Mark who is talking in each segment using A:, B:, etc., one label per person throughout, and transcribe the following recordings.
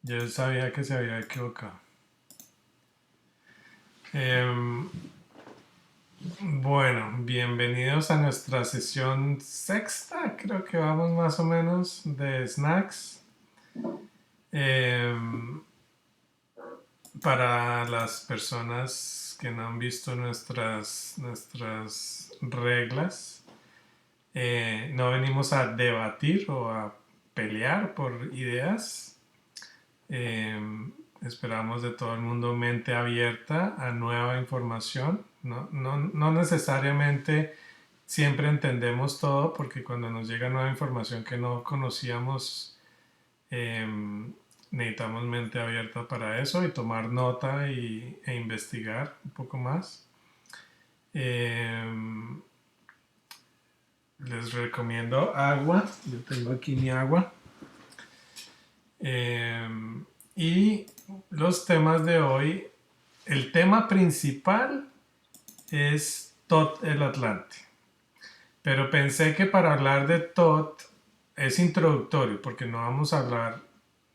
A: Yo sabía que se había equivocado. Em, bueno, bienvenidos a nuestra sesión sexta, creo que vamos más o menos, de snacks. Em, para las personas que no han visto nuestras reglas, no venimos a debatir o a pelear por ideas. Esperamos de todo el mundo mente abierta a nueva información. No necesariamente siempre entendemos todo porque cuando nos llega nueva información que no conocíamos, eh, necesitamos mente abierta para eso y tomar nota e investigar un poco más. Eh, Les recomiendo agua. Yo tengo aquí mi agua. Eh, y los temas de hoy, el tema principal es Todd el Atlante. Pero pensé que para hablar de Todd es introductorio, porque no vamos a hablar,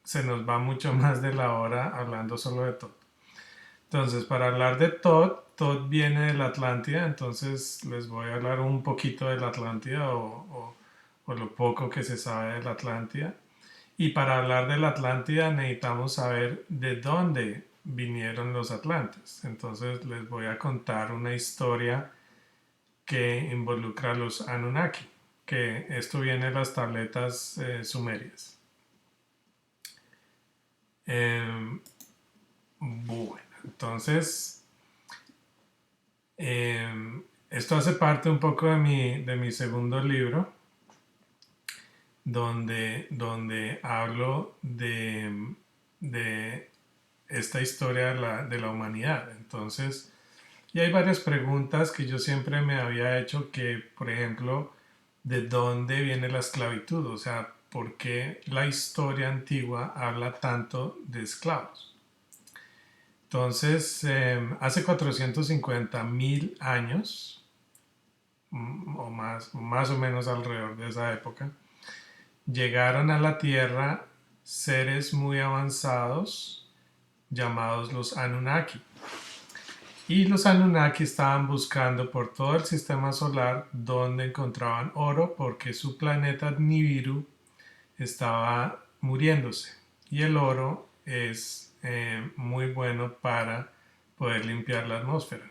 A: se nos va mucho más de la hora hablando solo de Todd. Entonces, para hablar de Todd, Todd viene de la Atlántida, entonces les voy a hablar un poquito de la Atlántida o lo poco que se sabe de la Atlántida. Y para hablar de la Atlántida necesitamos saber de dónde vinieron los atlantes. Entonces les voy a contar una historia que involucra a los Anunnaki, que esto viene de las tabletas sumerias. Eh, bueno, entonces esto hace parte un poco de mi segundo libro, donde hablo de esta historia de la humanidad. Entonces, y hay varias preguntas que yo siempre me había hecho que, por ejemplo, ¿de dónde viene la esclavitud? O sea, ¿por qué la historia antigua habla tanto de esclavos? Entonces, hace 450.000 años, más o menos alrededor de esa época, llegaron a la Tierra seres muy avanzados llamados los Anunnaki. Y los Anunnaki estaban buscando por todo el sistema solar donde encontraban oro porque su planeta Nibiru estaba muriéndose. Y el oro es muy bueno para poder limpiar la atmósfera.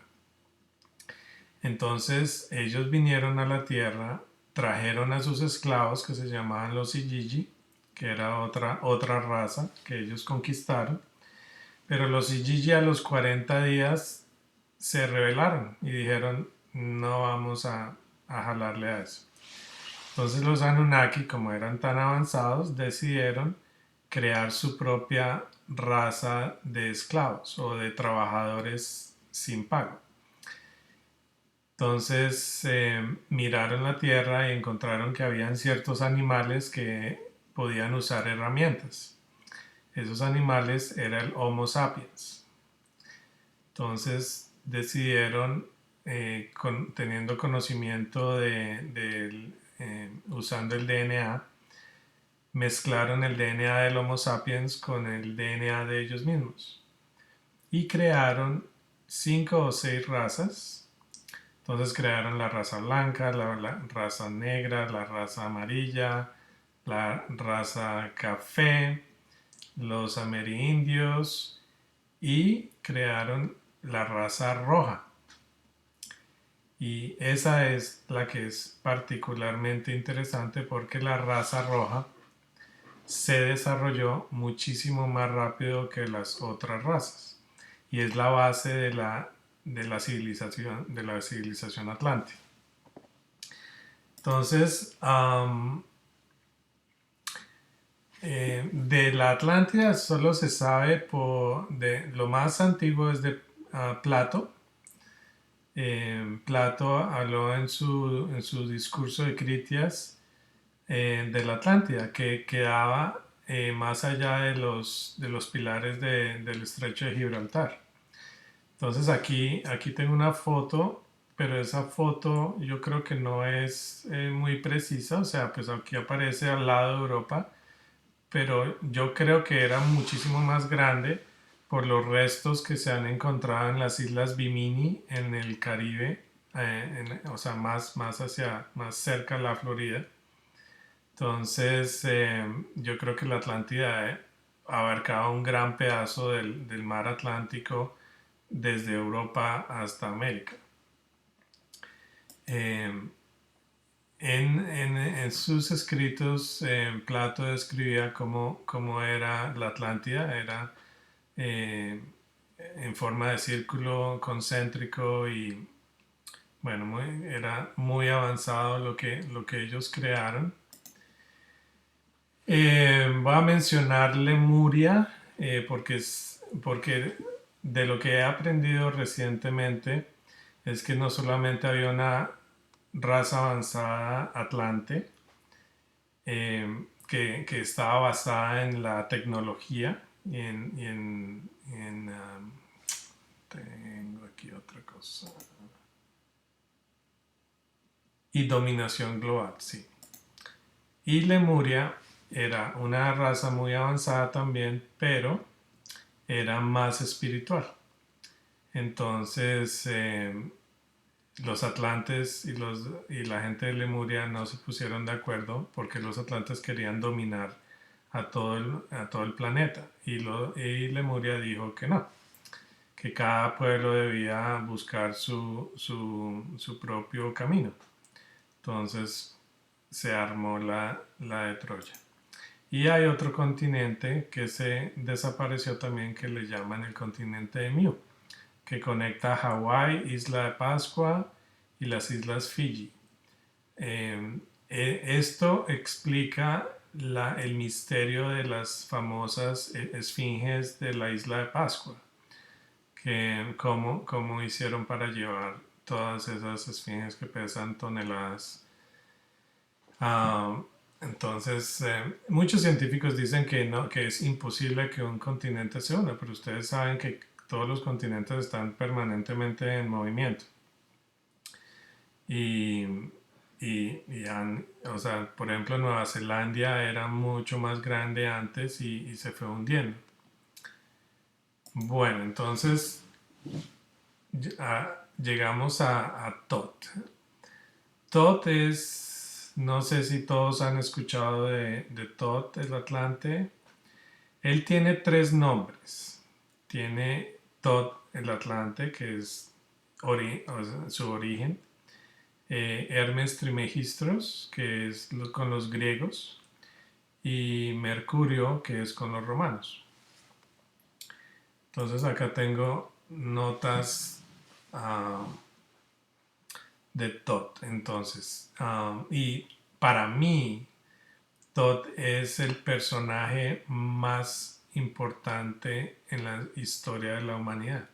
A: Entonces ellos vinieron a la Tierra, trajeron a sus esclavos que se llamaban los Igigi, que era otra raza que ellos conquistaron. Pero los Igigi a los 40 días se rebelaron y dijeron no vamos a jalarle a eso. Entonces los Anunnaki, como eran tan avanzados, decidieron crear su propia raza de esclavos o de trabajadores sin pago. Entonces miraron la tierra y encontraron que habían ciertos animales que podían usar herramientas. Esos animales era el Homo sapiens. Entonces decidieron, teniendo conocimiento usando el DNA, mezclaron el DNA del Homo sapiens con el DNA de ellos mismos y crearon 5 o 6 razas. Entonces crearon la raza blanca, la raza negra, la raza amarilla, la raza café, los amerindios y crearon la raza roja. Y esa es la que es particularmente interesante porque la raza roja se desarrolló muchísimo más rápido que las otras razas y es la base de la civilización atlántica. Entonces, de la Atlántida solo se sabe de lo más antiguo es de Plato. Plato habló en su discurso de Critias de la Atlántida, que quedaba más allá de los pilares del estrecho de Gibraltar. Entonces aquí tengo una foto, pero esa foto yo creo que no es muy precisa, o sea, pues aquí aparece al lado de Europa, pero yo creo que era muchísimo más grande por los restos que se han encontrado en las islas Bimini en el Caribe, o sea, más cerca a la Florida. Entonces, yo creo que la Atlántida abarcaba un gran pedazo del mar Atlántico desde Europa hasta América. Eh, en sus escritos, Plato describía cómo era la Atlántida. Era eh, en forma de círculo concéntrico y, bueno, era muy avanzado lo que ellos crearon. Voy a mencionar Lemuria porque de lo que he aprendido recientemente es que no solamente había una raza avanzada atlante que estaba basada en la tecnología tengo aquí otra cosa. Y dominación global, sí. Y Lemuria era una raza muy avanzada también, pero era más espiritual. Entonces, los atlantes y la gente de Lemuria no se pusieron de acuerdo porque los atlantes querían dominar a todo el planeta. Y Lemuria dijo que no, que cada pueblo debía buscar su propio camino. Entonces se armó la de Troya. Y hay otro continente que se desapareció también que le llaman el continente de Mew, que conecta Hawái, Isla de Pascua y las Islas Fiji. Esto explica el misterio de las famosas esfinges de la Isla de Pascua, que cómo hicieron para llevar todas esas esfinges que pesan toneladas. Ah, entonces, muchos científicos dicen que no, que es imposible que un continente se una, pero ustedes saben que todos los continentes están permanentemente en movimiento. Y, o sea, por ejemplo, Nueva Zelanda era mucho más grande antes y se fue hundiendo. Bueno, entonces llegamos a Tot. Tot no sé si todos han escuchado de Tot, el Atlante. Él tiene tres nombres. Tiene Tot, el Atlante, que es o sea, su origen. Hermes Trismegistros, que es con los griegos. Y Mercurio, que es con los romanos. Entonces acá tengo notas de Tot. Entonces, y para mí, Tot es el personaje más importante en la historia de la humanidad,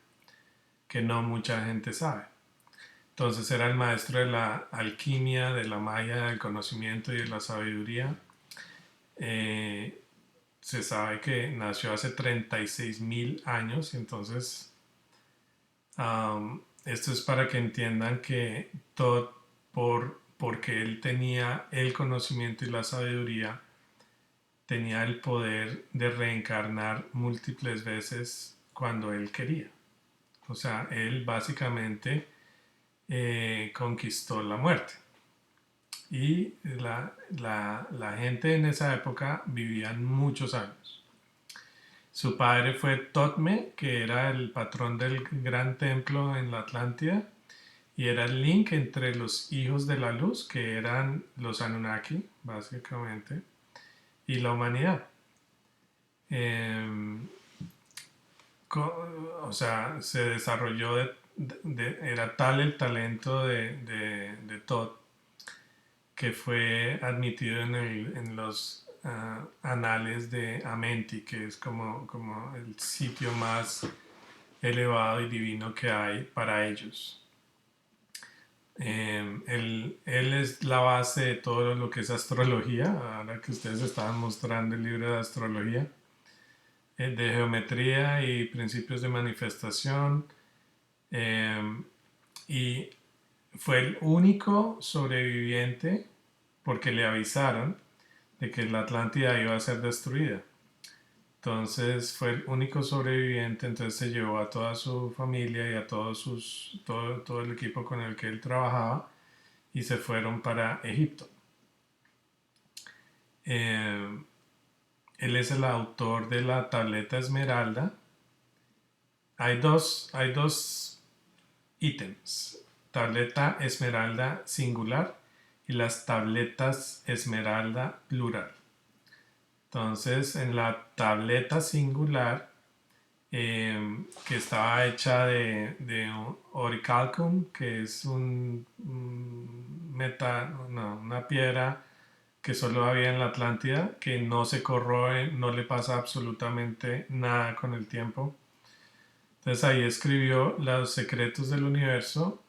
A: que no mucha gente sabe. Entonces era el maestro de la alquimia, de la magia, del conocimiento y de la sabiduría. Eh, Se sabe que nació hace 36.000 años, entonces esto es para que entiendan que todo porque él tenía el conocimiento y la sabiduría, tenía el poder de reencarnar múltiples veces cuando él quería. O sea, él básicamente conquistó la muerte. Y la gente en esa época vivían muchos años. Su padre fue Totme, que era el patrón del gran templo en la Atlántida, y era el link entre los hijos de la luz, que eran los Anunnaki, básicamente, y la humanidad. Eh, o sea, se desarrolló, era tal el talento de Tot que fue admitido en los anales de Amenti, que es como el sitio más elevado y divino que hay para ellos. Él es la base de todo lo que es astrología, ahora que ustedes estaban mostrando el libro de astrología, de geometría y principios de manifestación, y fue el único sobreviviente porque le avisaron de que la Atlántida iba a ser destruida. Entonces fue el único sobreviviente, entonces se llevó a toda su familia y a todo el equipo con el que él trabajaba y se fueron para Egipto. Él es el autor de la tableta Esmeralda. Hay dos ítems, tableta Esmeralda singular y las tabletas Esmeralda plural. Entonces, en la tableta singular, que estaba hecha de un orichalcum, que es una piedra que solo había en la Atlántida, que no se corroe, no le pasa absolutamente nada con el tiempo. Entonces ahí escribió los secretos del universo,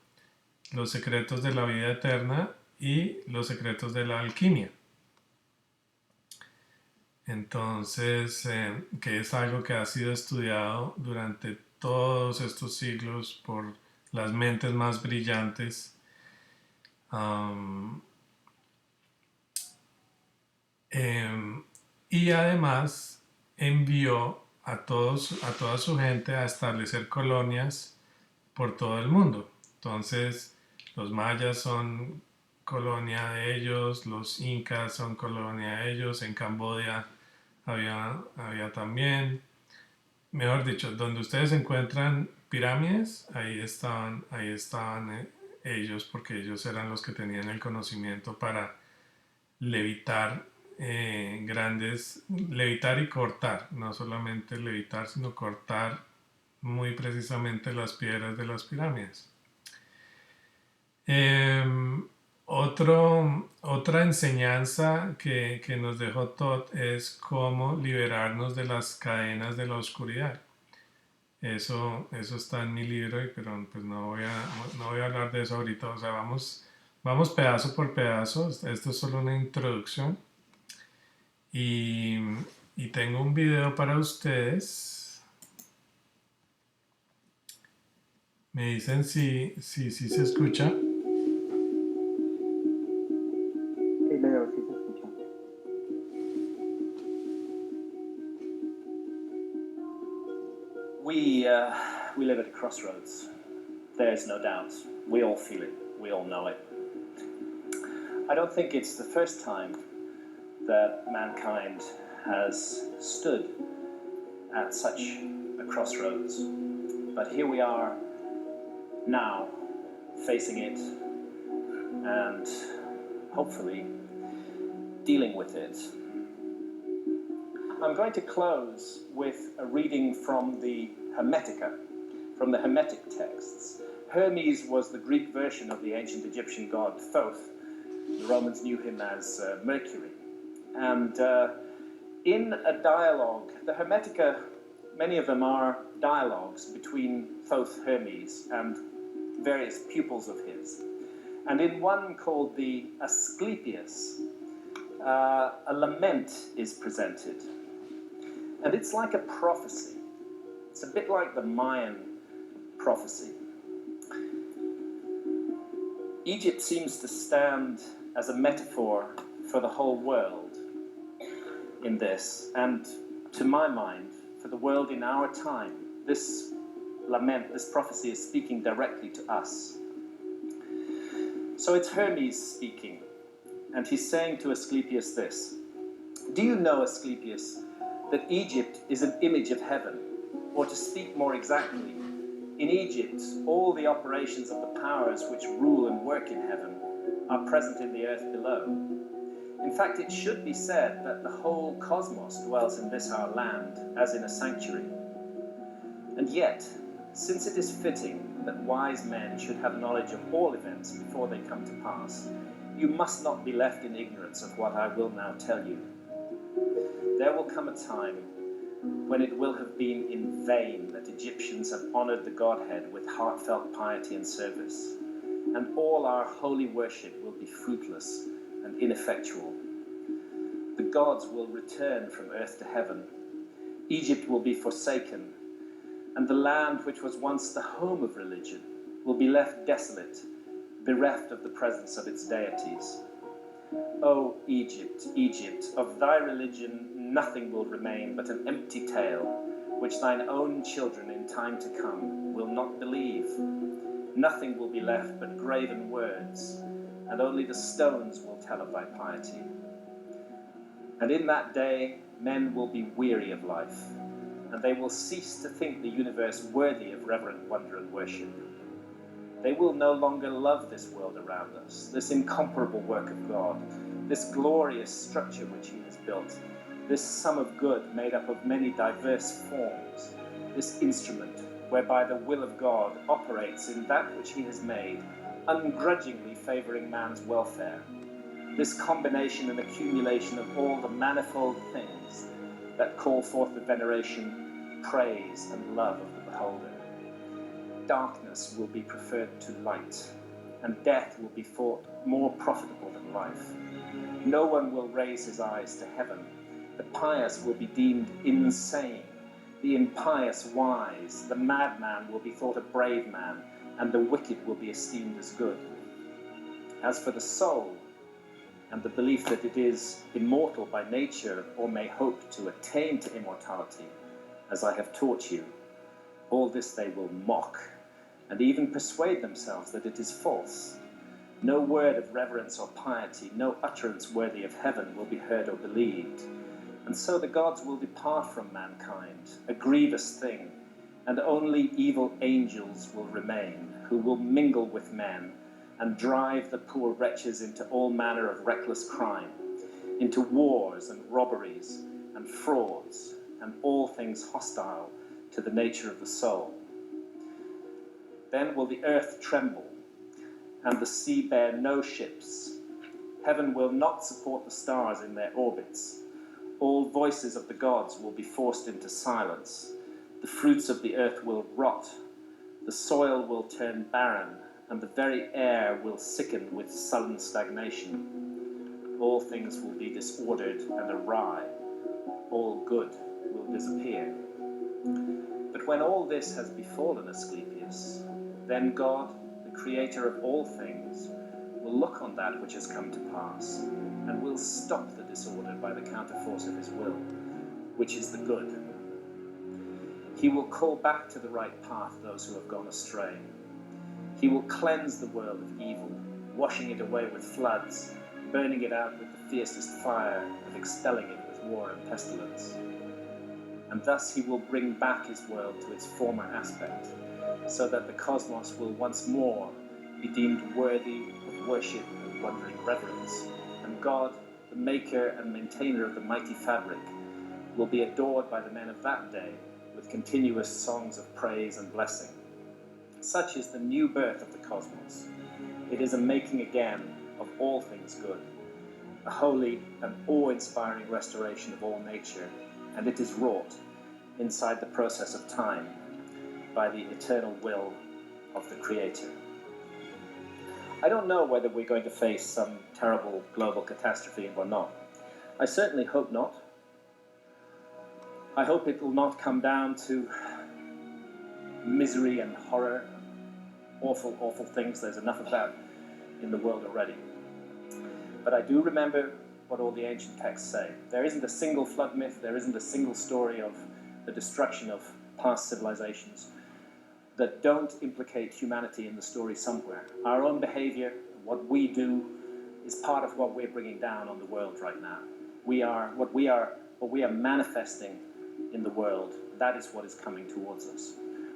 A: los secretos de la vida eterna y los secretos de la alquimia. Entonces, que es algo que ha sido estudiado durante todos estos siglos por las mentes más brillantes. Y además envió a toda su gente a establecer colonias por todo el mundo. Entonces, los mayas son colonia de ellos, los incas son colonia de ellos, en Camboya había también, mejor dicho, donde ustedes encuentran pirámides, ahí estaban ellos, porque ellos eran los que tenían el conocimiento para levitar levitar y cortar, no solamente levitar, sino cortar muy precisamente las piedras de las pirámides. Otra enseñanza que nos dejó Todd es cómo liberarnos de las cadenas de la oscuridad. Eso está en mi libro, pero pues no voy a hablar de eso ahorita. O sea, vamos pedazo por pedazo. Esto es solo una introducción. Y tengo un video para ustedes. Me dicen si se escucha.
B: Sí, Leo, sí se escucha.
C: We live at a crossroads. There's no doubt. We all feel it. We all know it. I don't think it's the first time that mankind has stood at such a crossroads. But here we are now, facing it and hopefully dealing with it. I'm going to close with a reading from the Hermetica, from the Hermetic texts. Hermes was the Greek version of the ancient Egyptian god Thoth. The Romans knew him as Mercury. And in a dialogue, the Hermetica, many of them are dialogues between Thoth Hermes and various pupils of his. And in one called the Asclepius, a lament is presented. And it's like a prophecy. It's a bit like the Mayan prophecy. Egypt seems to stand as a metaphor for the whole world in this, and to my mind, for the world in our time. This lament, this prophecy is speaking directly to us. So it's Hermes speaking, and he's saying to Asclepius this: do you know, Asclepius, that Egypt is an image of heaven? Or to speak more exactly, in Egypt, all the operations of the powers which rule and work in heaven are present in the earth below. In fact, it should be said that the whole cosmos dwells in this our land, as in a sanctuary. And yet, since it is fitting that wise men should have knowledge of all events before they come to pass, you must not be left in ignorance of what I will now tell you. There will come a time when it will have been in vain that Egyptians have honored the Godhead with heartfelt piety and service, and all our holy worship will be fruitless and ineffectual. The gods will return from earth to heaven. Egypt will be forsaken, and the land which was once the home of religion will be left desolate, bereft of the presence of its deities. O Egypt, Egypt, of thy religion nothing will remain but an empty tale, which thine own children in time to come will not believe. Nothing will be left but graven words, and only the stones will tell of thy piety. And in that day men will be weary of life, and they will cease to think the universe worthy of reverent wonder and worship. They will no longer love this world around us, this incomparable work of God, this glorious structure which he has built, this sum of good made up of many diverse forms, this instrument whereby the will of God operates in that which he has made, ungrudgingly favouring man's welfare, this combination and accumulation of all the manifold things that call forth the veneration, praise and love of the beholder. Darkness will be preferred to light, and death will be thought more profitable than life. No one will raise his eyes to heaven. The pious will be deemed insane, the impious wise, the madman will be thought a brave man, and the wicked will be esteemed as good. As for the soul, and the belief that it is immortal by nature or may hope to attain to immortality, as I have taught you, all this they will mock, and even persuade themselves that it is false. No word of reverence or piety, no utterance worthy of heaven will be heard or believed. And so the gods will depart from mankind, a grievous thing, and only evil angels will remain, who will mingle with men and drive the poor wretches into all manner of reckless crime, into wars and robberies and frauds and all things hostile to the nature of the soul. Then will the earth tremble, and the sea bear no ships. Heaven will not support the stars in their orbits. All voices of the gods will be forced into silence. The fruits of the earth will rot. The soil will turn barren, and the very air will sicken with sullen stagnation. All things will be disordered and awry. All good will disappear. But when all this has befallen Asclepius, then God, the creator of all things, will look on that which has come to pass, and will stop the disorder by the counterforce of his will, which is the good. He will call back to the right path those who have gone astray. He will cleanse the world of evil, washing it away with floods, burning it out with the fiercest fire, and expelling it with war and pestilence. And thus he will bring back his world to its former aspect, so that the cosmos will once more be deemed worthy of worship and wondering reverence, and God, the maker and maintainer of the mighty fabric, will be adored by the men of that day with continuous songs of praise and blessing. Such is the new birth of the cosmos. It is a making again of all things good, a holy and awe-inspiring restoration of all nature, and it is wrought inside the process of time by the eternal will of the Creator. I don't know whether we're going to face some terrible global catastrophe or not. I certainly hope not. I hope it will not come down to misery and horror, awful, awful things. There's enough of that in the world already. But I do remember what all the ancient texts say. There isn't a single flood myth, there isn't a single story of the destruction of past civilizations that don't implicate humanity in the story somewhere. Our own behavior, what we do, is part of what we're bringing down on the world right now. What we are manifesting in the world, that is what is coming towards us.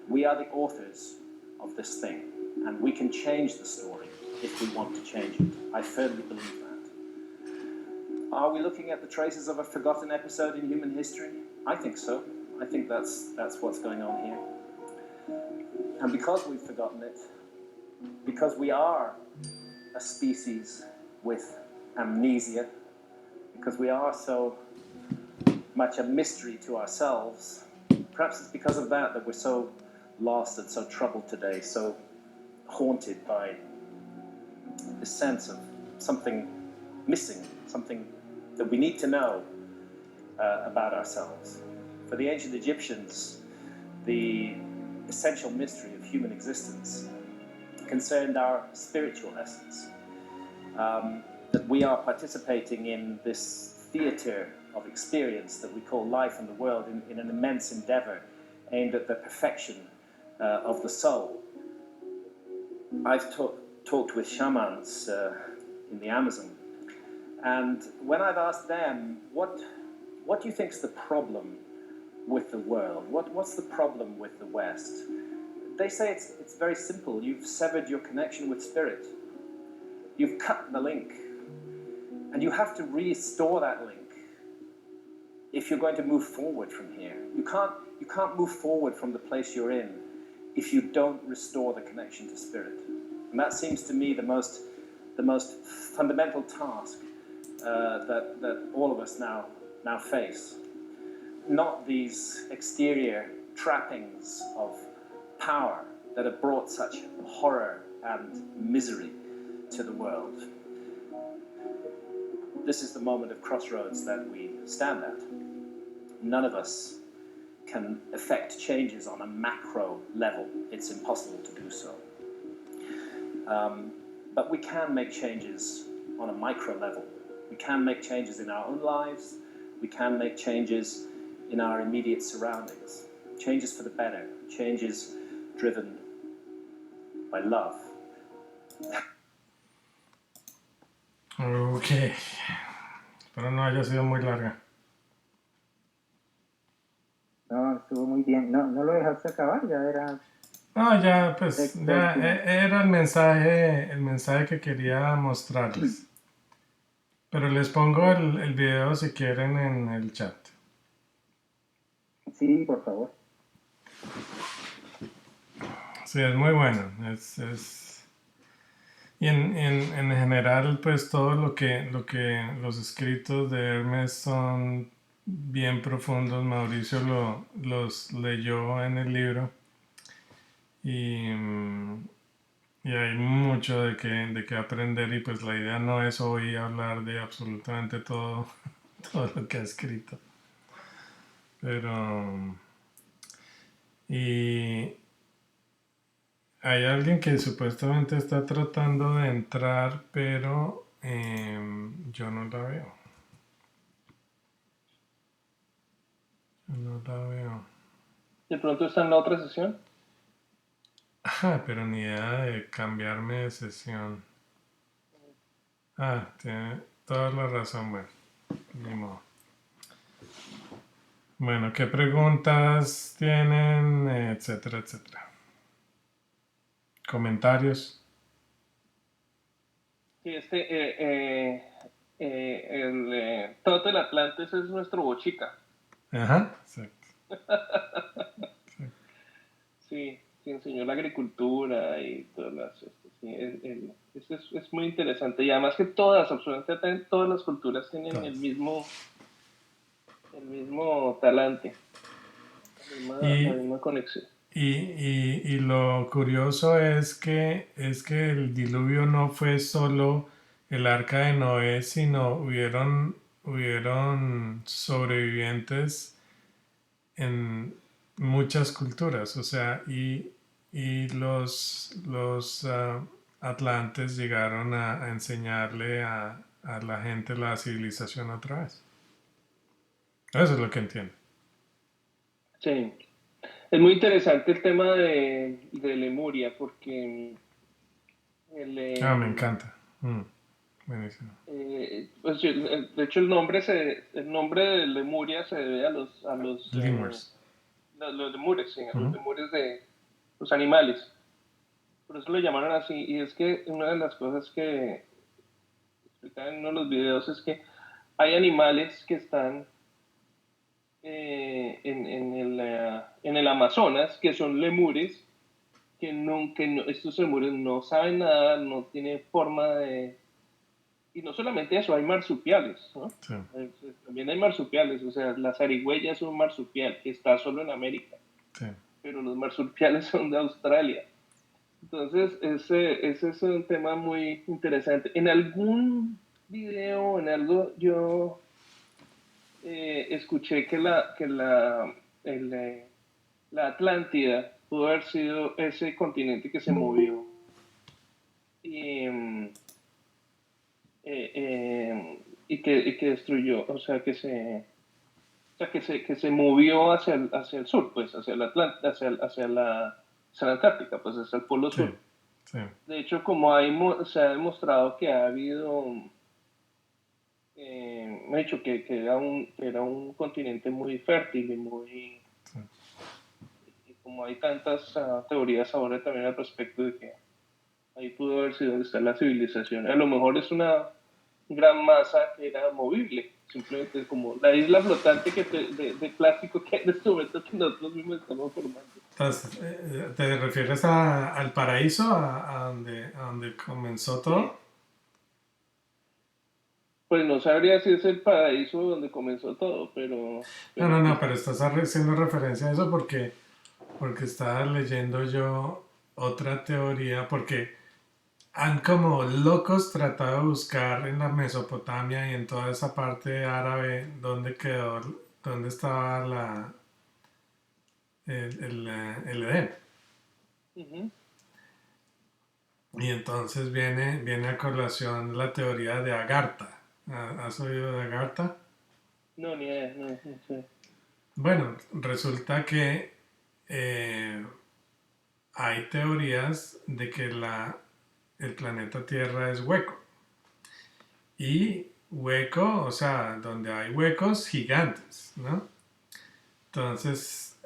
C: We are the authors of this thing, and we can change the story if we want to change it. I firmly believe that. Are we looking at the traces of a forgotten episode in human history? I think so. I think that's what's going on here. And because we've forgotten it, because we are a species with amnesia, because we are so much a mystery to ourselves, perhaps it's because of that we're so lost and so troubled today, so haunted by the sense of something missing, something that we need to know about ourselves. For the ancient Egyptians, the essential mystery of human existence concerned our spiritual essence. that we are participating in this theatre of experience that we call life and the world in an immense endeavour aimed at the perfection of the soul. I've talked with shamans in the Amazon, and when I've asked them, what do you think is the problem with the world? What's the problem with the West? They say it's very simple. You've severed your connection with spirit. You've cut the link. And you have to restore that link if you're going to move forward from here. You can't move forward from the place you're in if you don't restore the connection to spirit. And that seems to me the most fundamental task that all of us now face. Not these exterior trappings of power that have brought such horror and misery to the world. This is the moment of crossroads that we stand at. None of us can effect changes on a macro level. It's impossible to do so. But we can make changes on a micro level. We can make changes in our own lives. We can make changes in our immediate surroundings. Changes for the better. Changes driven by love.
A: Ok. Espero no haya sido muy larga.
B: No, estuvo muy bien. No, no lo dejaste acabar, ya era...
A: No, ya, pues, ya era el mensaje que quería mostrarles. Pero les pongo el video si quieren en el chat.
B: Sí, por favor.
A: Sí, es muy bueno. Y en general, pues todo lo que los escritos de Hermes son bien profundos. Mauricio los leyó en el libro y hay mucho de que aprender, y pues la idea no es hoy hablar de absolutamente todo lo que ha escrito. Pero y hay alguien que supuestamente está tratando de entrar, pero yo no la veo. No la veo.
D: De pronto está en la otra sesión.
A: Pero ni idea de cambiarme de sesión. Tiene toda la razón, bueno, ni modo. Bueno, ¿qué preguntas tienen? Etcétera, etcétera. ¿Comentarios?
D: Sí, todo el Atlantis es nuestro Bochica.
A: Ajá, exacto.
D: Sí, sí, enseñó la agricultura y todas las... es muy interesante. Y además que absolutamente todas las culturas tienen
A: Todas.
D: el mismo talante, la misma conexión.
A: Y lo curioso es que el diluvio no fue solo el arca de Noé, sino hubieron sobrevivientes en muchas culturas. O sea, y los atlantes llegaron a enseñarle a la gente la civilización otra vez. Eso es lo que entiendo.
D: Sí. Es muy interesante el tema de Lemuria, porque
A: Me encanta. Buenísimo.
D: pues, de hecho el nombre de Lemuria se debe a los
A: Lemurs.
D: los lemures, sí, a los
A: Ujú.
D: lemures de los animales. Por eso lo llamaron así. Y es que una de las cosas que explicaban en uno de los videos es que hay animales que están en el Amazonas, que son lemures, estos lemures no saben nada, no tienen forma de... Y no solamente eso, hay marsupiales, ¿no?
A: Sí.
D: También hay marsupiales, o sea, la zarigüeya es un marsupial que está solo en América,
A: Sí.
D: pero los marsupiales son de Australia. Entonces, ese es un tema muy interesante. En algún video, en algo, yo escuché que la Atlántida pudo haber sido ese continente que se movió y que destruyó, o sea, que se movió hacia el sur, pues, hacia el Atlántico, hacia la Antártica, pues, hacia el Polo
A: Sí,
D: Sur.
A: sí,
D: De hecho, como se ha demostrado que ha habido, me ha dicho que era un continente muy fértil y muy,
A: sí.
D: y como hay tantas teorías ahora también al respecto de que ahí pudo haber sido donde está la civilización. A lo mejor es una gran masa que era movible, simplemente como la isla flotante de plástico que hay en este momento que nosotros mismos estamos formando.
A: Entonces, ¿te refieres al paraíso, a donde comenzó
D: Sí.
A: todo?
D: Pues no sabría si es el paraíso donde comenzó todo,
A: No,
D: pero
A: no, no,
D: pues
A: pero estás haciendo referencia a eso porque estaba leyendo yo otra teoría, porque han como locos tratado de buscar en la Mesopotamia y en toda esa parte árabe dónde estaba el Edén.
D: ujú.
A: Y entonces viene a colación la teoría de Agartha. ¿Has oído de Agartha?
D: No, ni idea, no sé.
A: Bueno, resulta que eh, hay teorías de que el planeta Tierra es hueco. Y hueco, o sea, donde hay huecos gigantes, ¿no? Entonces,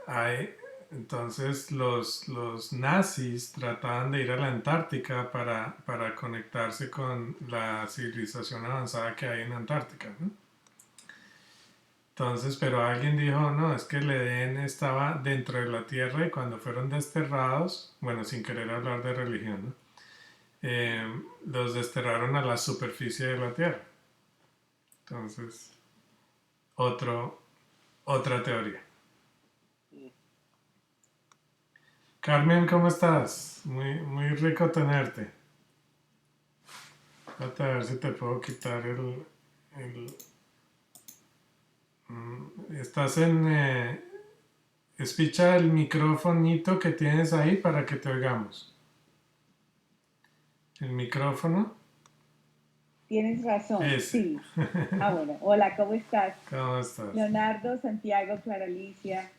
A: los nazis trataban de ir a la Antártica para conectarse con la civilización avanzada que hay en Antártica, ¿no? Entonces, pero alguien dijo, no, es que el Edén estaba dentro de la Tierra y cuando fueron desterrados, bueno, sin querer hablar de religión, ¿no? Los desterraron a la superficie de la Tierra. Entonces, otro, otra teoría. Carmen, ¿cómo estás? Muy, muy rico tenerte. Trata de ver si te puedo quitar el- estás espicha el microfonito que tienes ahí para que te oigamos. El micrófono.
E: Tienes razón,
A: Ese.
E: sí. Ah, bueno. Hola, ¿cómo estás?
A: ¿Cómo estás?
E: Leonardo, Santiago, Clara Alicia,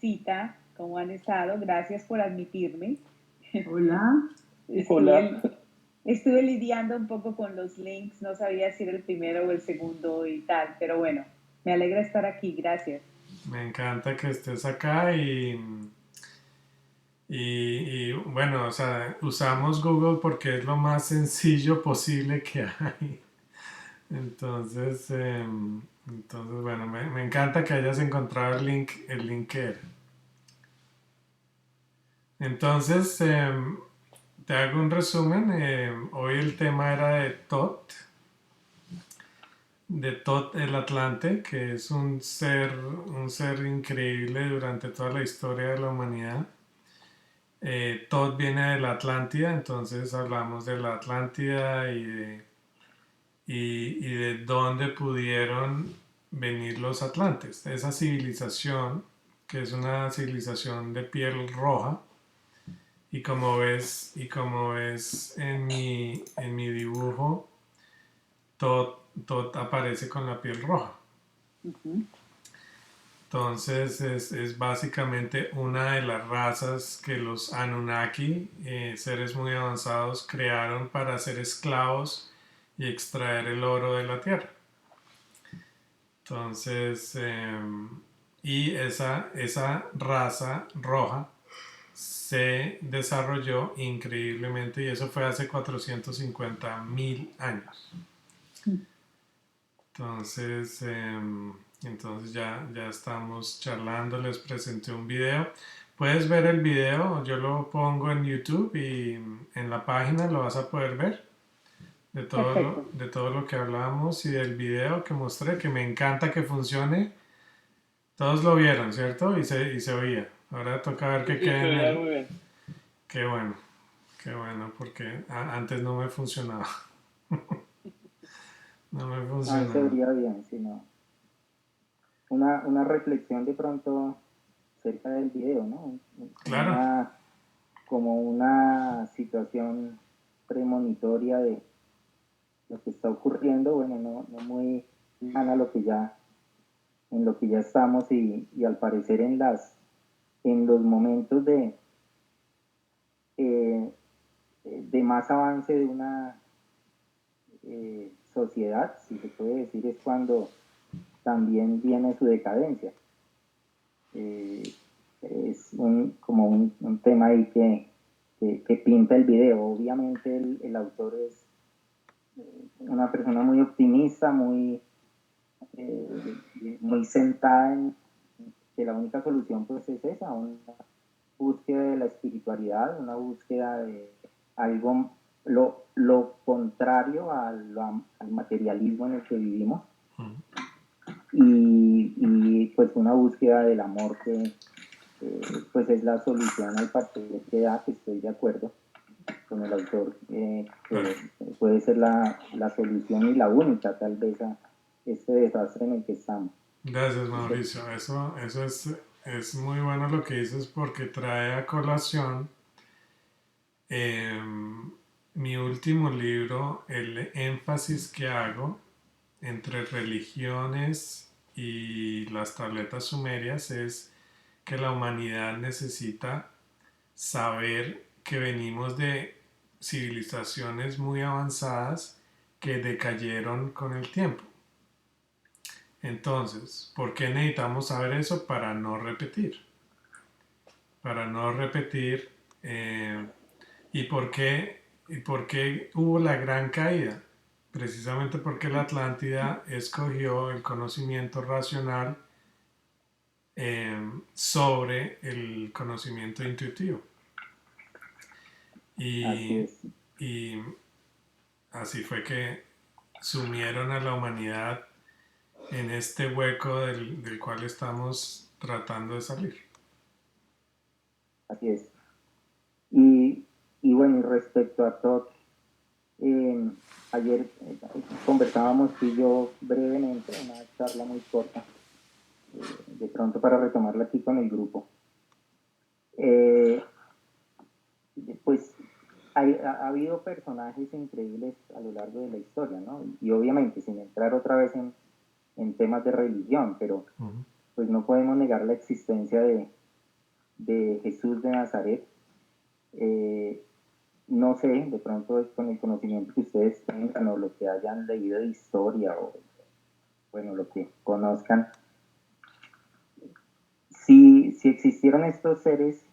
E: Cita, ¿cómo han estado? Gracias por admitirme.
B: Hola.
D: Hola.
E: Estuve, estuve lidiando un poco con los links, no sabía si era el primero o el segundo y tal, pero bueno, me alegra estar aquí, gracias.
A: Me encanta que estés acá y bueno, o sea, usamos Google porque es lo más sencillo posible que hay. Entonces bueno, me encanta que hayas encontrado el link que era. Entonces, te hago un resumen. Hoy el tema era de Tot el Atlante, que es un ser increíble durante toda la historia de la humanidad. Tot viene de la Atlántida, entonces hablamos de la Atlántida y de dónde pudieron venir los atlantes. Esa civilización, que es una civilización de piel roja, y como ves en mi dibujo, Tot aparece con la piel roja.
E: Ujú.
A: Entonces es básicamente una de las razas que los Anunnaki, seres muy avanzados, crearon para ser esclavos y extraer el oro de la tierra. Entonces, y esa raza roja se desarrolló increíblemente y eso fue hace 450.000 años. Entonces ya estamos charlando, les presenté un video. Puedes ver el video, yo lo pongo en YouTube y en la página lo vas a poder ver de todo lo,
E: Perfecto.
A: de todo lo que hablamos y del video que mostré, que me encanta que funcione. Todos lo vieron, ¿cierto? Y se oía. Ahora toca ver
D: Sí,
A: que
D: sí, se
A: quede en
D: veía
A: el...
D: muy bien.
A: Qué bueno, porque antes no me funcionaba. No me
B: No, ahí se
A: funcionaba.
B: vería bien, sí, no. Una reflexión de pronto cerca del video, ¿no?
A: Claro,
B: Como una situación premonitoria lo que está ocurriendo, bueno, no muy lejana a lo que ya, en lo que ya estamos y al parecer en los momentos eh, de más avance de una sociedad, si se puede decir, es cuando también viene su decadencia. Es como un tema ahí que pinta el video. Obviamente el autor es una persona muy optimista, muy sentada en que la única solución pues es esa, una búsqueda de la espiritualidad, una búsqueda de algo, lo contrario al materialismo en el que vivimos y pues una búsqueda del amor que pues es la solución al parecer que da, que estoy de acuerdo con el autor, que puede ser la solución y la única tal vez a este desastre en el que estamos.
A: Gracias, Mauricio. Eso es muy bueno lo que dices porque trae a colación mi último libro, el énfasis que hago entre religiones y las tabletas sumerias es que la humanidad necesita saber que venimos de civilizaciones muy avanzadas que decayeron con el tiempo. Entonces, ¿por qué necesitamos saber eso? Para no repetir. Para no repetir. ¿Y por qué hubo la gran caída? Precisamente porque la Atlántida escogió el conocimiento racional sobre el conocimiento intuitivo.
B: Así
A: Y,
B: es.
A: y así fue que sumieron a la humanidad en este hueco del cual estamos tratando de salir.
B: Así es. Y bueno, y respecto a Todd, ayer conversábamos tú y yo brevemente, una charla muy corta, de pronto para retomarla aquí con el grupo. Pues ha habido personajes increíbles a lo largo de la historia, ¿no? Y obviamente, sin entrar otra vez en temas de religión, pero pues no podemos negar la existencia de Jesús de Nazaret. No sé, de pronto con el conocimiento que ustedes tengan o lo que hayan leído de historia o bueno, lo que conozcan, si existieron estos seres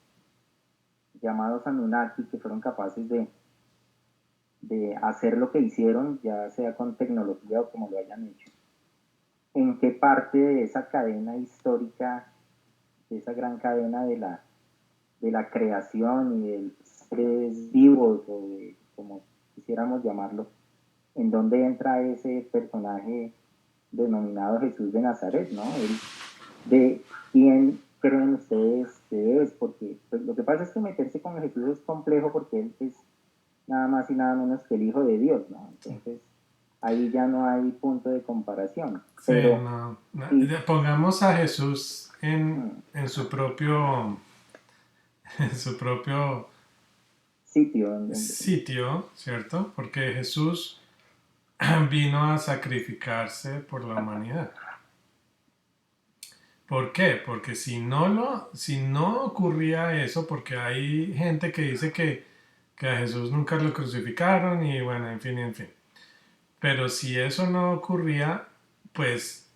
B: llamados Anunnaki que fueron capaces de hacer lo que hicieron, ya sea con tecnología o como lo hayan hecho, ¿en qué parte de esa cadena histórica, de esa gran cadena de la creación y de los seres vivos o de como quisiéramos llamarlo, en dónde entra ese personaje denominado Jesús de Nazaret, ¿no? De quién creen ustedes que es, porque pues, lo que pasa es que meterse con Jesús es complejo porque él es nada más y nada menos que el Hijo de Dios, ¿no? Entonces ahí ya no hay punto de comparación.
A: Sí,
B: Pero
A: no.
B: sí,
A: Pongamos a Jesús en su propio en su propio
B: sitio,
A: sitio, ¿cierto? Porque Jesús vino a sacrificarse por la humanidad. ¿Por qué? Porque si no ocurría eso, porque hay gente que dice que a Jesús nunca lo crucificaron y bueno, en fin, en fin. Pero si eso no ocurría, pues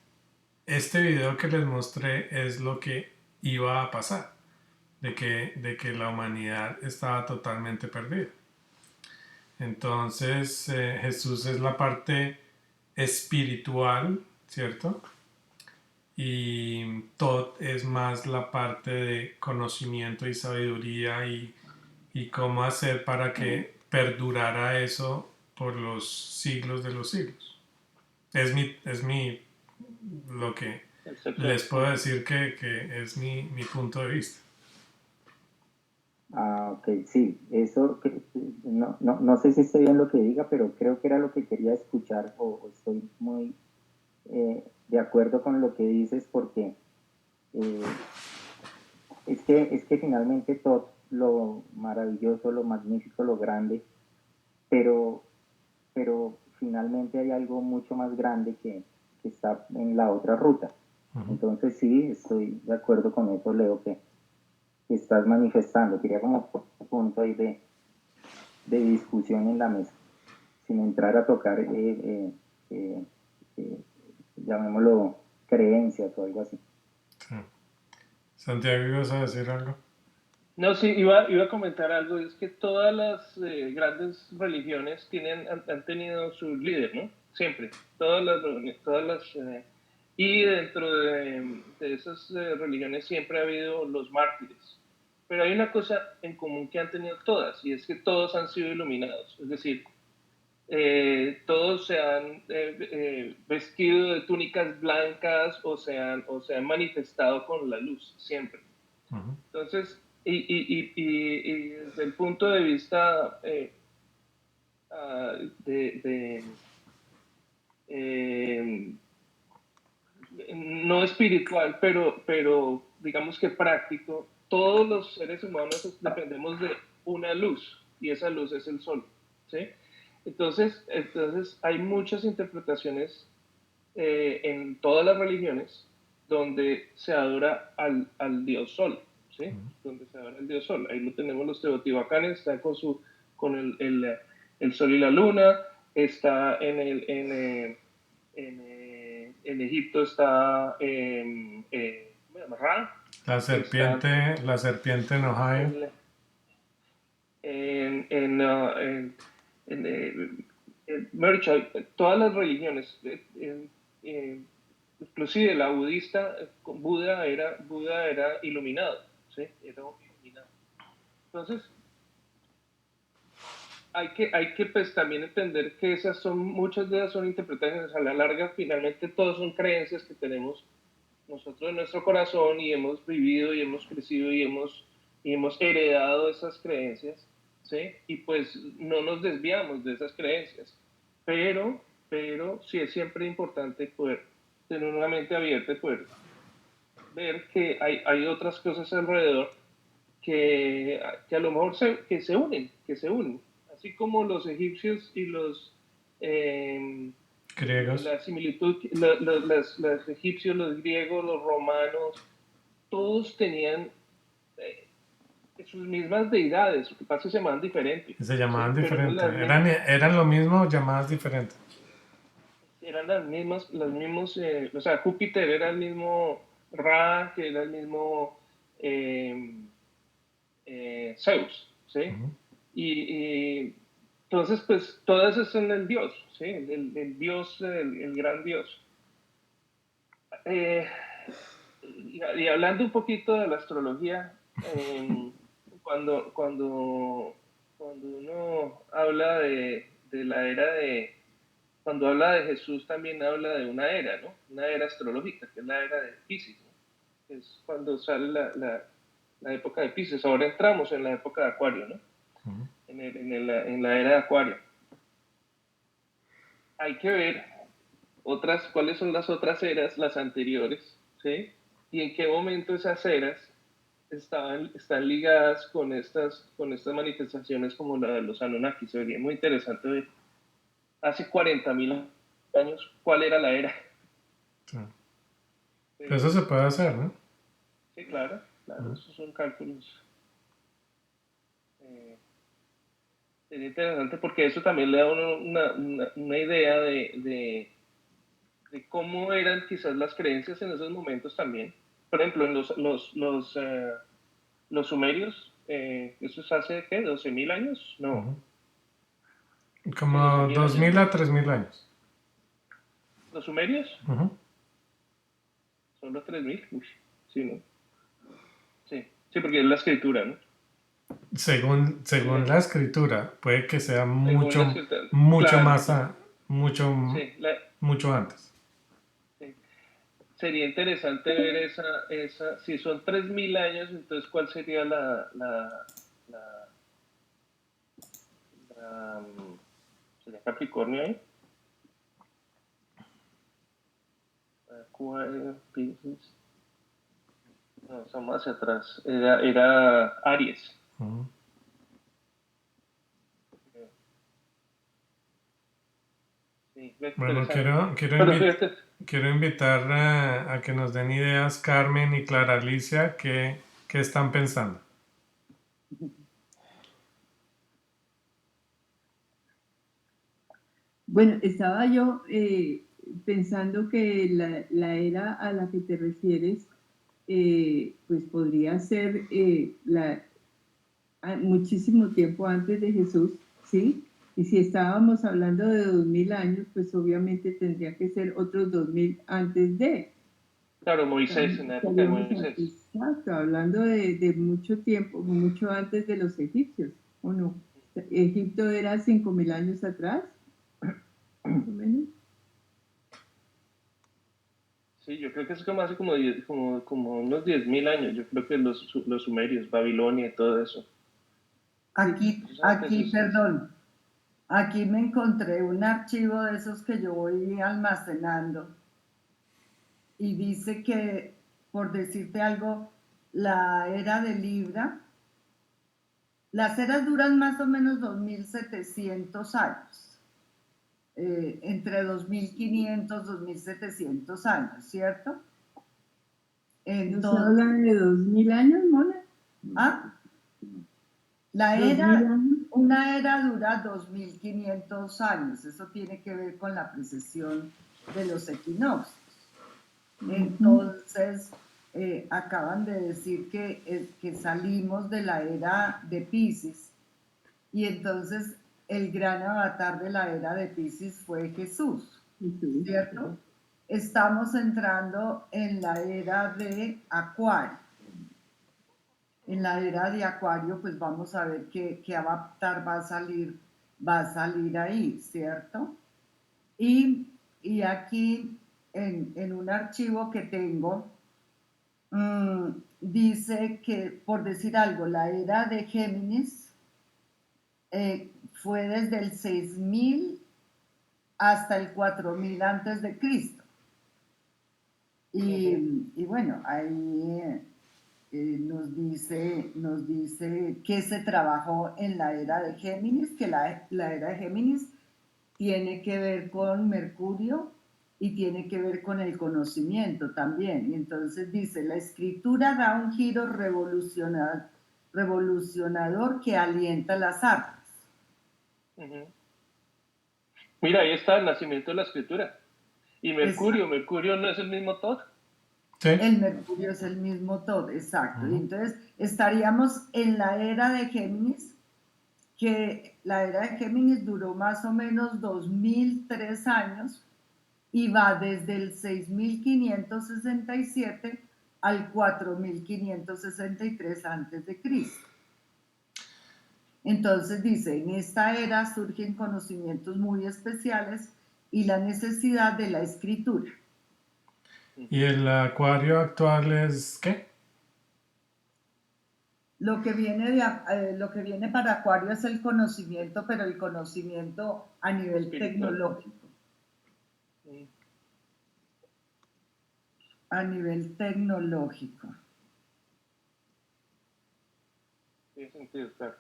A: este video que les mostré es lo que iba a pasar, de que la humanidad estaba totalmente perdida. Entonces Jesús es la parte espiritual, ¿cierto? Y Tot es más la parte de conocimiento y sabiduría y cómo hacer para que perdurara eso por los siglos de los siglos. Es mi lo que les puedo decir que es mi punto de vista.
B: ah, ok, sí, eso, no sé si estoy bien lo que diga, pero creo que era lo que quería escuchar o estoy muy de acuerdo con lo que dices porque eh, es que finalmente todo lo maravilloso, lo magnífico, lo grande, pero, pero finalmente hay algo mucho más grande que está en la otra ruta. Entonces sí, estoy de acuerdo con eso, Leo, que estás manifestando. Quería como un punto ahí de discusión en la mesa, sin entrar a tocar, llamémoslo, creencias o algo así.
A: Sí. Santiago, ¿ibas a decir algo?
D: No, sí, iba a comentar algo, es que todas las grandes religiones han tenido su líder, ¿no? Siempre, y dentro de esas religiones siempre ha habido los mártires. Pero hay una cosa en común que han tenido todas, y es que todos han sido iluminados, es decir, todos se han vestido de túnicas blancas o se han manifestado con la luz, siempre. Entonces, y desde el punto de vista de no espiritual, pero digamos que práctico, todos los seres humanos dependemos de una luz, y esa luz es el sol, ¿sí? Entonces hay muchas interpretaciones en todas las religiones donde se adora al dios sol, ¿sí? Donde se adora al dios sol. Ahí lo tenemos los teotihuacanes, están con el sol y la luna, está en Egipto está Ra,
A: La serpiente en Ohio.
D: Todas las religiones, inclusive la budista, Buda era iluminado, ¿sí? Era iluminado. Entonces, hay que pues también entender que muchas de esas son interpretaciones. A la larga, finalmente, todas son creencias que tenemos nosotros en nuestro corazón y hemos vivido y hemos crecido y hemos heredado esas creencias, ¿sí? Y pues no nos desviamos de esas creencias. Pero sí es siempre importante poder tener una mente abierta y poder ver que hay otras cosas alrededor que a lo mejor que se unen. Así como los egipcios y los...
A: Griegos.
D: la similitud, los egipcios, los griegos, los romanos, todos tenían sus mismas deidades, lo que pasa es que se llamaban diferentes.
A: Se llamaban
D: ¿sí?
A: diferente. Eran lo mismo, llamadas diferentes.
D: Eran las mismos, o sea, Júpiter era el mismo Ra, que era el mismo Zeus, ¿sí? Y entonces, pues, todas esas son el dios, ¿sí? El dios, el gran dios. Y hablando un poquito de la astrología, cuando uno habla de la era cuando habla de Jesús también habla de una era, ¿no? Una era astrológica, que es la era de Pisces, ¿no? Que es cuando sale la época de Pisces. Ahora entramos en la época de Acuario, ¿no? En la era de Acuario. Hay que ver cuáles son las otras eras, las anteriores, ¿sí? Y en qué momento esas eras están ligadas con estas manifestaciones como la de los Anunnaki. Sería muy interesante ver hace 40.000 años cuál era la era.
A: Sí. Eso se puede hacer, ¿no?
D: Sí, claro, esos son cálculos. Sería interesante porque eso también le da a uno una idea de cómo eran quizás las creencias en esos momentos también. Por ejemplo, en los sumerios, ¿eso es hace qué? ¿12.000 años? No.
A: Como
D: 12.000
A: 2.000
D: años.
A: a 3.000 años.
D: ¿Los sumerios? ¿Son los 3.000? Uy, sí, ¿no? Sí, porque es la escritura, ¿no?
A: Según la escritura, puede que sea
D: Según la escritura.
A: mucho
D: Claro,
A: más,
D: claro. Sí,
A: mucho antes.
D: sí. Sería interesante ver si son 3.000 años, entonces ¿cuál sería sería Capricornio ahí? Acuario, Piscis. No, estamos hacia atrás. Era Aries.
A: Bueno,
D: Interesante.
A: quiero,
D: Pero fíjate,
A: quiero invitar a que nos den ideas Carmen y Clara Alicia, qué están pensando.
F: Bueno, estaba yo pensando que la era a la que te refieres, pues podría ser muchísimo tiempo antes de Jesús, ¿sí? Y si estábamos hablando de 2000 años, pues obviamente tendría que ser otros 2000 antes de.
D: claro, Moisés, en la época de
F: Estaríamos,
D: Moisés.
F: exacto, hablando de mucho tiempo, mucho antes de los egipcios, ¿o no? Egipto era 5000 años atrás, más o menos.
D: Sí, yo creo que es como hace como unos 10.000 años. Yo creo que los sumerios, Babilonia y todo eso.
G: Perdón, aquí me encontré un archivo de esos que yo voy almacenando y dice que, por decirte algo, la era de Libra, las eras duran más o menos 2700 años, entre 2500 2700 años, ¿cierto?
F: ¿No se habla de 2000 años, Mona?
G: ¿Ah? La
F: 2000
G: era,
F: años.
G: una era dura 2500 años, eso tiene que ver con la precesión de los equinoccios. Entonces, acaban de decir que salimos de la era de Piscis y entonces el gran avatar de la era de Piscis fue Jesús, ¿cierto? Estamos entrando en la era de Acuario. En la era de Acuario, pues vamos a ver qué avatar va a salir ahí, ¿cierto? Y aquí en un archivo que tengo, dice que, por decir algo, la era de Géminis fue desde el 6000 hasta el 4000 antes de Cristo. Y bueno, ahí nos dice que se trabajó en la era de Géminis, que la era de Géminis tiene que ver con Mercurio y tiene que ver con el conocimiento también. Y entonces dice, la escritura da un giro revolucionador que alienta las artes.
D: Mira, ahí está el nacimiento de la escritura. Y Mercurio no es el mismo Todd.
A: Sí.
G: El Mercurio es el mismo todo, exacto. Y entonces estaríamos en la era de Géminis, que la era de Géminis duró más o menos 2003 años y va desde el 6567 al 4563 antes de Cristo. Entonces dice, en esta era surgen conocimientos muy especiales y la necesidad de la escritura.
A: ¿Y el acuario actual es qué?
G: Lo que viene para Acuario es el conocimiento, pero el conocimiento a nivel tecnológico. A nivel tecnológico.
D: Tiene sentido, claro.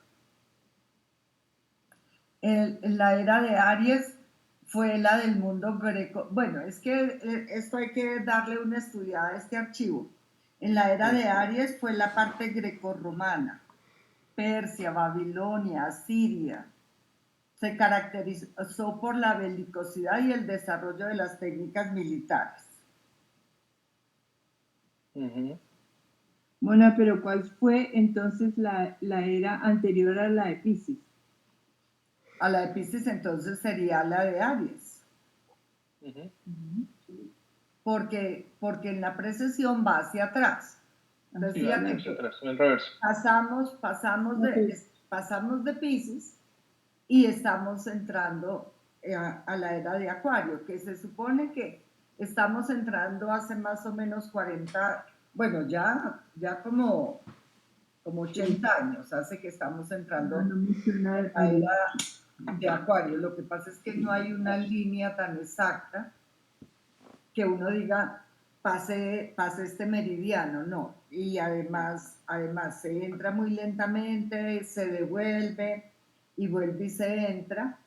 G: La era de Aries fue la del mundo greco. Bueno, es que esto hay que darle una estudiada a este archivo. En la era de Aries fue la parte grecorromana, Persia, Babilonia, Asiria. Se caracterizó por la belicosidad y el desarrollo de las técnicas militares.
F: Mona, pero ¿cuál fue entonces la era anterior a la de Piscis?
G: A la de Piscis entonces sería la de Aries. Porque en la precesión va hacia atrás. Entonces,
D: sí,
G: fíjate
D: hacia
G: que
D: atrás, en el reverso.
G: pasamos de Piscis y estamos entrando a la era de Acuario, que se supone que estamos entrando hace más o menos 40, bueno, ya como 80 años hace que estamos entrando a la era de Acuario. Lo que pasa es que no hay una línea tan exacta que uno diga pase este meridiano, no. Y además se entra muy lentamente, se devuelve y vuelve y se entra.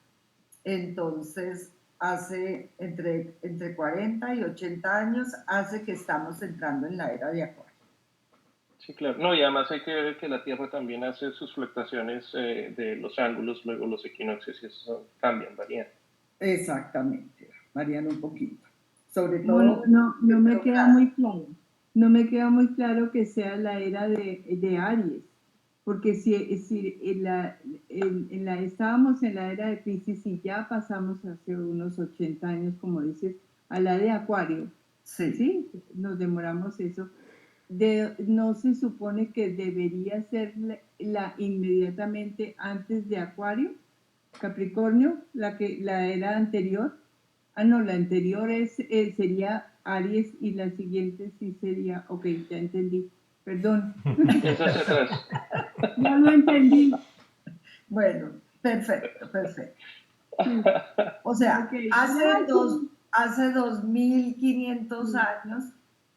G: Entonces hace entre 40 y 80 años, hace que estamos entrando en la era de Acuario.
D: Sí, claro. No, y además hay que ver que la Tierra también hace sus fluctuaciones de los ángulos, luego los equinoccios y eso cambian, varían.
G: Exactamente, varían un poquito. Sobre
F: No,
G: todo,
F: no me queda muy claro. No me queda muy claro que sea la era de Aries, porque si estábamos en la era de Piscis y ya pasamos hace unos 80 años, como dices, a la de Acuario,
G: sí.
F: nos demoramos eso. No se supone que debería ser la inmediatamente antes de Acuario, Capricornio, la era anterior. Ah, no, la anterior sería Aries y la siguiente sí sería, ok, ya entendí, perdón.
D: Eso hacia atrás.
F: Ya lo entendí.
G: Bueno, perfecto, perfecto. O sea,
F: Okay.
G: hace 2500 años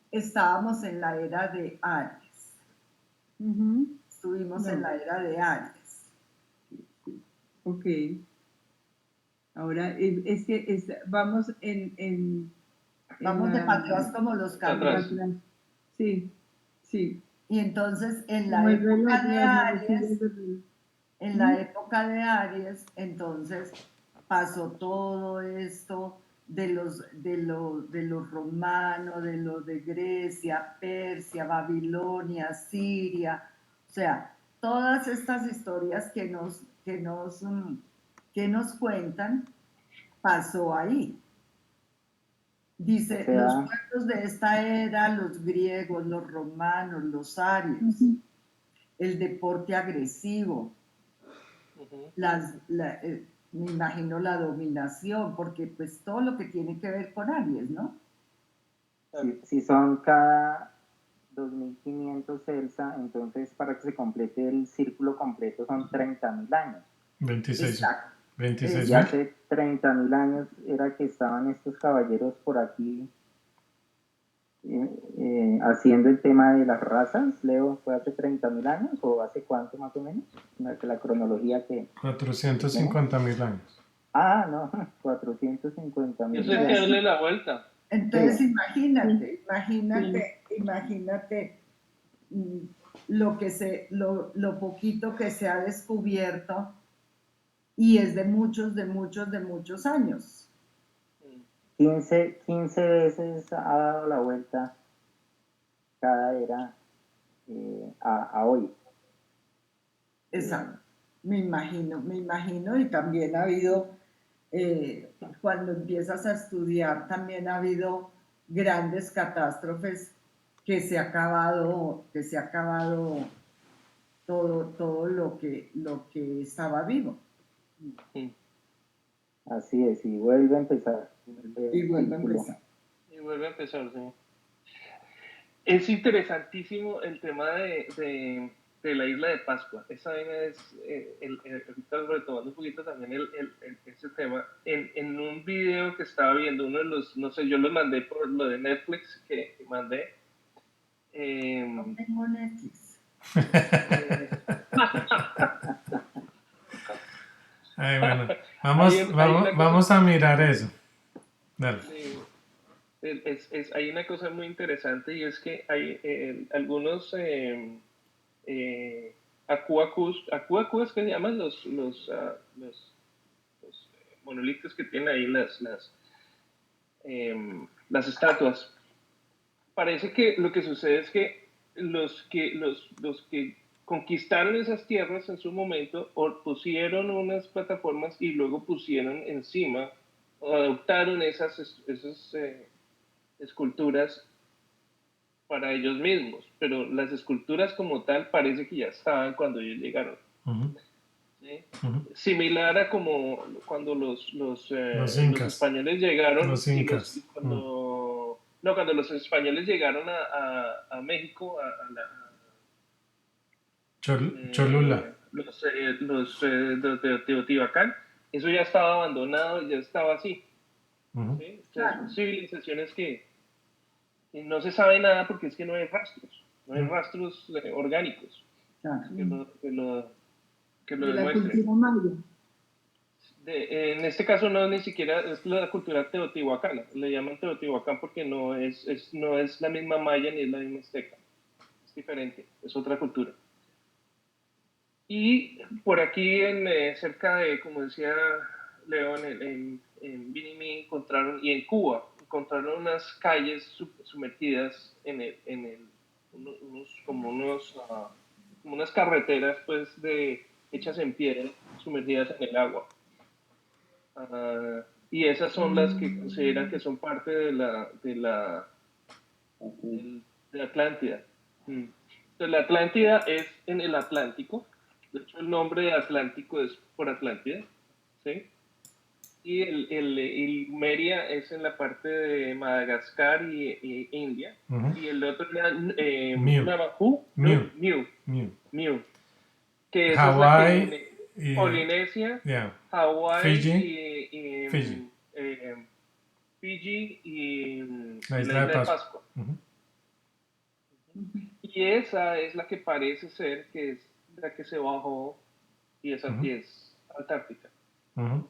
G: estábamos en la era de Aries. Estuvimos en la era de Aries.
F: Ok. Ahora es que vamos
G: vamos de para atrás como los carros.
F: Sí, sí.
G: Y entonces en
F: Como
G: la
F: el reloj,
G: época de
F: la
G: Aries,
F: del reloj.
G: en la época de Aries, entonces pasó todo esto de los romanos, de los de Grecia, Persia, Babilonia, Siria, o sea, todas estas historias que nos cuentan, pasó ahí. Dice,
B: O sea,
G: los pueblos de esta era, los griegos, los romanos, los arios, el deporte agresivo, me imagino la dominación, porque pues todo lo que tiene que ver con Aries, ¿no?
B: si son cada 2500 Elsa, entonces para que se complete el círculo completo son 30.000 años.
A: 26.
G: Exacto.
A: 26
B: Y hace 30.000 años era que estaban estos caballeros por aquí haciendo el tema de las razas. Leo, ¿fue hace 30.000 años o hace cuánto más o menos? La cronología que...
A: 450.000 años.
B: Ah, no, 450.000.
D: Eso hay que darle la vuelta.
G: Entonces,
B: Sí.
G: imagínate lo poquito que se ha descubierto y es de muchos años.
B: 15 veces ha dado la vuelta cada era a hoy.
G: Exacto. Me imagino, y también ha habido, cuando empiezas a estudiar, también ha habido grandes catástrofes que se ha acabado todo lo que estaba vivo.
B: Así es, y vuelve a empezar.
G: Y vuelve a empezar.
D: Y vuelve a empezar, sí. Es interesantísimo el tema de la isla de Pascua. Esa vaina es, ahorita retomando un poquito también ese tema, en un video que estaba viendo, uno de los, no sé, yo lo mandé por lo de Netflix que mandé.
G: No tengo Netflix.
A: Ay, bueno, vamos a mirar eso. Dale.
D: Sí, hay una cosa muy interesante y es que hay algunos acuacuas que se llaman los monolitos que tienen ahí las estatuas. Parece que lo que sucede es que los que conquistaron esas tierras en su momento pusieron unas plataformas y luego pusieron encima o adoptaron esas esculturas para ellos mismos, pero las esculturas como tal parece que ya estaban cuando ellos llegaron. ¿Sí? Similar a como cuando los españoles llegaron
A: los incas.
D: cuando los españoles llegaron a México,
A: Cholula.
D: los de Teotihuacán, eso ya estaba abandonado, ya estaba así. ¿Sí? Son civilizaciones que no se sabe nada porque es que no hay rastros orgánicos que lo
F: de la
D: demuestren.
F: cultura maya.
D: En este caso no ni siquiera es la cultura teotihuacana, le llaman Teotihuacán porque no es la misma maya ni es la misma azteca, es diferente, es otra cultura. Y por aquí, cerca de, como decía León, en Vinimí encontraron, y en Cuba, encontraron unas calles sumergidas como como unas carreteras pues hechas en piedra, sumergidas en el agua. Y esas son las que consideran que son parte de Atlántida. Entonces, la Atlántida es en el Atlántico. De hecho, el nombre de Atlántico es por Atlántida. ¿Sí? Y el Meria es en la parte de Madagascar y India.
A: Ujú.
D: Y el otro era
A: Mew.
D: Navajo,
A: Mew.
D: Mew,
A: Mew.
D: que esa es la
A: Hawái
D: que
A: y
D: Polinesia,
A: yeah,
D: Hawái
A: Fiji,
D: y,
A: Fiji,
D: Fiji y
A: la
D: la
A: isla de
D: isla de
A: Pascua.
D: Pascua.
A: Ujú.
D: Y esa es la que parece ser que es la que se bajó y esa
A: Ujú.
D: aquí es Antártica.
A: Ujú.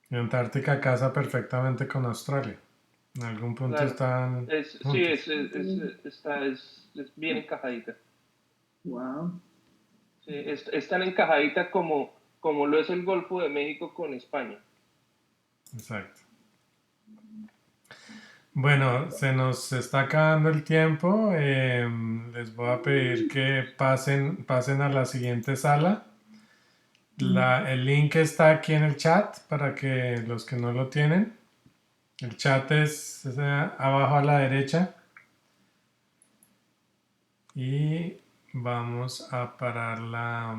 A: Y Antártica casa perfectamente con Australia. En algún punto
D: Claro.
A: están
D: Sí,
A: juntos.
D: es bien encajadita.
F: Wow.
D: Sí, es tan encajadita como lo es el Golfo de México con España.
A: Exacto. Bueno, se nos está acabando el tiempo. Les voy a pedir que pasen a la siguiente sala. El link está aquí en el chat para que los que no lo tienen. El chat es abajo a la derecha. Y vamos a parar la...